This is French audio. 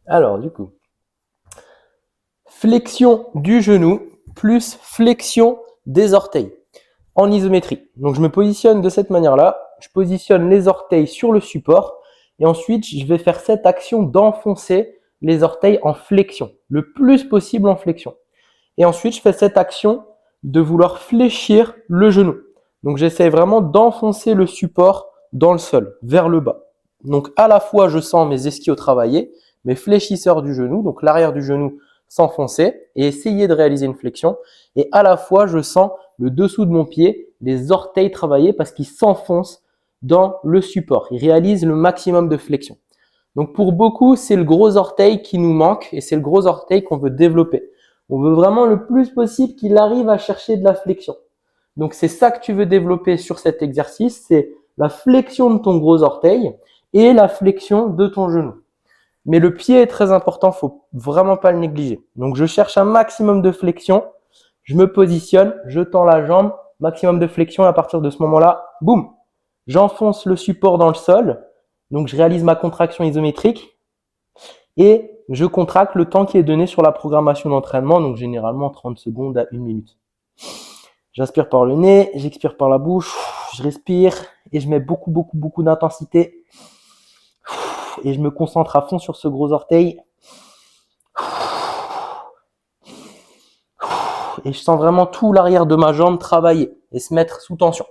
Alors, du coup, flexion du genou plus flexion des orteils en isométrie. Donc, je me positionne de cette manière-là. Je positionne les orteils sur le support et ensuite, je vais faire cette action d'enfoncer les orteils en flexion, le plus possible en flexion. Et ensuite, je fais cette action de vouloir fléchir le genou. Donc, j'essaie vraiment d'enfoncer le support dans le sol, vers le bas. Donc, à la fois, je sens mes ischios travailler, mes fléchisseurs du genou, donc l'arrière du genou s'enfoncer et essayer de réaliser une flexion. Et à la fois, je sens le dessous de mon pied, les orteils travailler parce qu'ils s'enfoncent dans le support. Ils réalisent le maximum de flexion. Donc, pour beaucoup, c'est le gros orteil qui nous manque et c'est le gros orteil qu'on veut développer. On veut vraiment le plus possible qu'il arrive à chercher de la flexion. Donc, c'est ça que tu veux développer sur cet exercice, c'est la flexion de ton gros orteil et la flexion de ton genou. Mais le pied est très important, faut vraiment pas le négliger. Donc, je cherche un maximum de flexion, je me positionne, je tends la jambe, maximum de flexion et à partir de ce moment-là, boum, j'enfonce le support dans le sol. Donc, je réalise ma contraction isométrique et je contracte le temps qui est donné sur la programmation d'entraînement, donc généralement 30 secondes à 1 minute. J'inspire par le nez, j'expire par la bouche, je respire et je mets beaucoup d'intensité. Et je me concentre à fond sur ce gros orteil. Et je sens vraiment tout l'arrière de ma jambe travailler et se mettre sous tension.